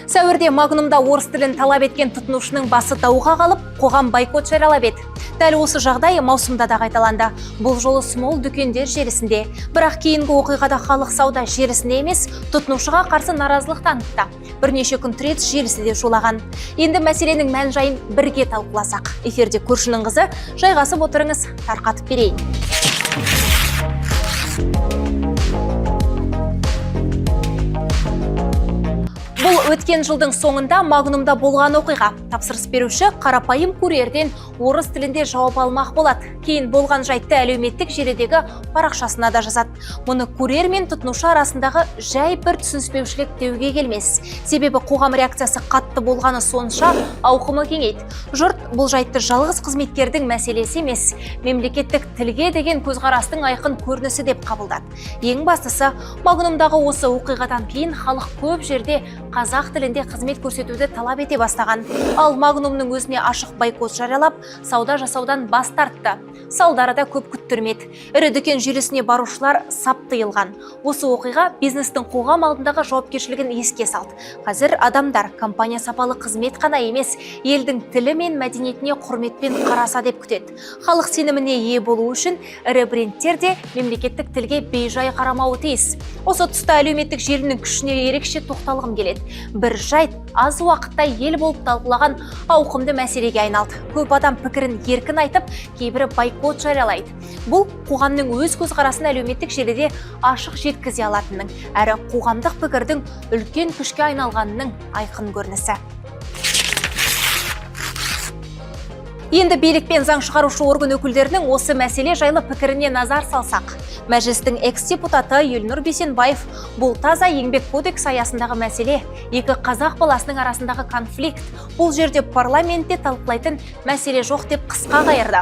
Сәуірде Магнумда орыс тілін талап еткен тұтынушының басы дауға қалып, қоғам бойкот жариялап еді. Дәл осы жағдай маусымда да қайталанды. Бұл жолы смол дүкендер желісінде. Бірақ кейінгі оқиғада халық сауда желісінде емес, тұтынушыға қарсы наразылық танытты. Бірнеше күн Threads желісі де шулаған. Енді мәселенің мән-жайын бірге талқыласақ. Эфирде көршінің қызы, жайғасып отырыңыз, тарқатып берейін. Бұл өткен жылдың соңында Магнумда болған оқиға. Тапсырыс беруші қарапайым курьерден орыс тілінде жауап алмақ болады. Кейін болған жайтты әлеуметтік желідегі парақшасына да жазады. Мұны курьер мен тұтынушы арасындағы жай бір түсініспеушілік деуге келмес. Себебі қоғам реакциясы қатты болғаны сонша ауқымы кеңейді. Жұрт бұл жайтты жалғыз қызметкердің мәселесі емес, мемлекеттік тілге деген көзқарастың айқын көрінісі деп қабылдады. Ең бастысы, Магнумдағы осы оқиғадан кейін халық көп жерде қазақ тілінде қызмет көрсетуді талап ете бастаған. Ал Магнумның өзіне ашық бойкот жариялап, сауда жасаудан бас тартты. Салдары да көп күттірмеді. Ірі дүкен желісіне барушылар сап тыйылған. Осы оқиға бизнестің қоғам алдындағы жауапкершілігін еске салды. Қазір адамдар компания сапалы қызмет қана емес, елдің тілі мен мәдениетіне құрметпен қараса деп күтеді. Халық сеніміне ие болу үшін ірі брендтер де мемлекеттік тілге бейжай қарамауы тиіс. Осы тұста әлеуметтік желінің күшіне ерекше тоқталғым келеді. Бір жайт аз уақытта ел болып талқылаған ауқымды мәселеге айналды. Көп адам пікірін еркін айтып, кейбірі бойкот жариялайды. Бұл қоғамның өз көзқарасын әлеуметтік желіде ашық жеткізе алатынның, әрі қоғамдық пікірдің үлкен күшке айналғанының айқын көрінісі. Енді билік пен заң шығарушы орган өкілдерінің осы мәселе жайлы пікіріне назар салсақ. Мәжілістің экс-депутаты Елнұр Бейсенбаев бұл таза еңбек кодекс аясындағы мәселе, екі қазақ баласының арасындағы конфликт, бұл жерде парламентте талқылайтын мәселе жоқ деп қысқа қайырды.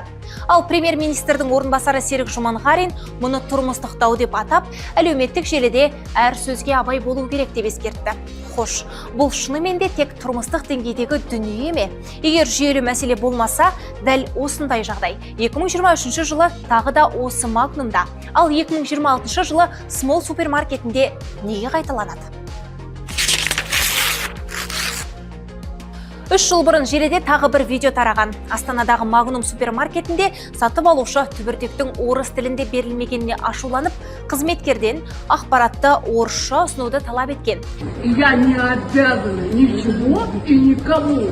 Ал премьер-министрдің орынбасары Серік Жұманғарин мұны тұрмыстық дау деп атап, әлеуметтік желіде әр сөзге абай болу керек деп ескертті. Хош, бұл шынымен де тек тұрмыстық деңгейдегі дүние ме? Егер жүйелі мәселе болмаса, дәл осындай жағдай 2023 жылы тағы да осы Магнумда, ал 2026 жылы смол супермаркетінде неге қайталанады? 3 жыл бұрын желіде тағы бір видео тараған. Астанадағы Магнум супермаркетінде сатып алушы түбіртектің орыс тілінде берілмегеніне ашуланып, қызметкерден ақпаратты орысша ұсынуды талап еткен. Я не обязана ничего и никому.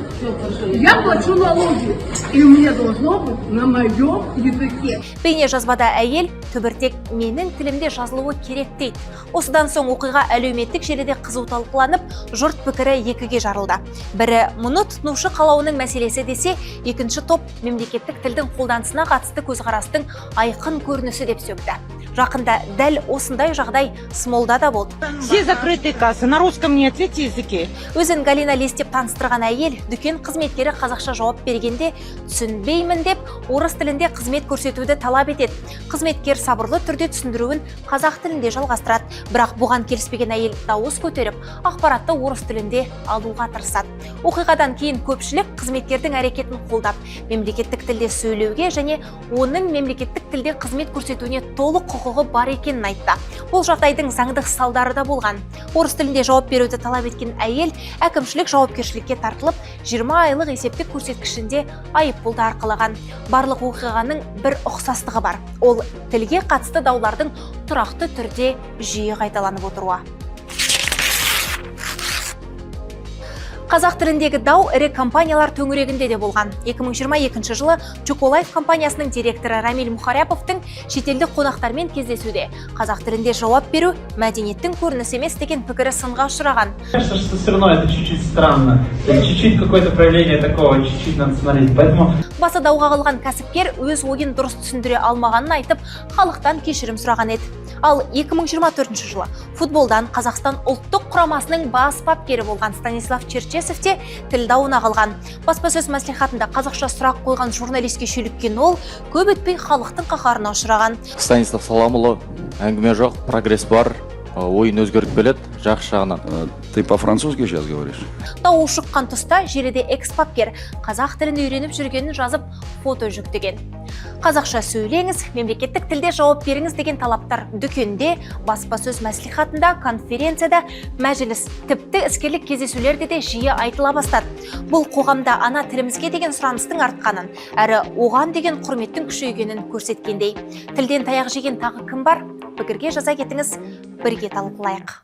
Я плачу налоги, и мне должно быть на моем языке. Бейне жазбада әйел түбіртек менің тілімде жазылуы керек дейді. Осыдан соң оқиға әлеуметтік желіде қызу талқыланып, жұрт пікірі екіге жарылды. Бірі мұны тұтынушы қалауының мәселесі десе, екінші топ мемлекеттік тілдің қолданысына қатысты көзқарастың айқын көрінісі деп сөкті. Жақында дәл осындай жағдай смолда да болды. Все закрытые кассы, на русском нет, эти языки. Өзін Галина Лес деп таныстырған әйел, дүкен қызметкері қазақша жауап бергенде түсінбеймін деп, орыс тілінде қызмет көрсетуді талап етеді. Қызметкер сабырлы түрде түсіндіруін қазақ тілінде жалғастырады. Бірақ бұған келіспеген әйел дауыс көтеріп, ақпаратты орыс тілінде алуға тырысады. Оқиғадан кейін көпшілік қызметкердің әрекетін қолдап, мемлекеттік тілде сөйлеуге және оның мемлекеттік тілде қызмет көрсетуіне толық құқығы бар екенін айтты. Бұл жағдайдың заңдық салдары да болған. Орыс тілінде жауап беруді талап еткен әйел әкімшілік жауапкершілікке тартылып, 20 айлық есептік көрсеткішінде айыппұлды арқалаған. Барлық оқиғаның бір ұқсастығы бар. Ол тілге қатысты даулардың тұрақты түрде жиі қайталанып отыруы. Қазақ тіліндегі дау ірі компаниялар төңірегінде де болған. 2022 жылы Чоколайф компаниясының директоры Рамиль Мухаряповтың шетелдік қонақтармен кездесуде қазақ тілінде жауап беру мәдениеттің көрінісі емес деген пікірі сынға ұшыраған. Кажется, что все равно это чуть-чуть странно. Чуть-чуть какое-то проявление такого, чуть-чуть надо смотреть. Поэтому басы дауға қалған кәсіпкер өз ойын дұрыс түсіндіре алмағанын айтып, халықтан кешірім сұраған еді. Ал 2024 жылы футболдан Қазақстан ұлттық құрамасының бас бапкері болған Станислав Черчесов те тіл дауына қалған. Баспасөз мәслихатында қазақша сұрақ қойған журналистке шүйліккен ол көп өтпей халықтың қаһарына ұшыраған. Станислав Саламұлы, әңгіме жоқ, прогресс бар. ойын өзгеріп келеді жақсы жағынан. Ты по-французски сейчас говоришь? Дау шыққан тұста желіде экс-бапкер қазақ тілін үйреніп жүргенін жазып фото жүктеген. Қазақша сөйлеңіз, мемлекеттік тілде жауап беріңіз деген талаптар дүкенде, баспасөз мәслихатында, конференцияда, мәжіліс, тіпті іскерлік кездесулерде де жиі айтыла бастады. Бұл қоғамда ана тілімізге деген сұраныстың артқанын, әрі оған деген құрметтің күшейгенін көрсеткендей. Тілден таяқ жеген тағы кім бар? Пікірге жаза кетіңіз, бірге талқылайық.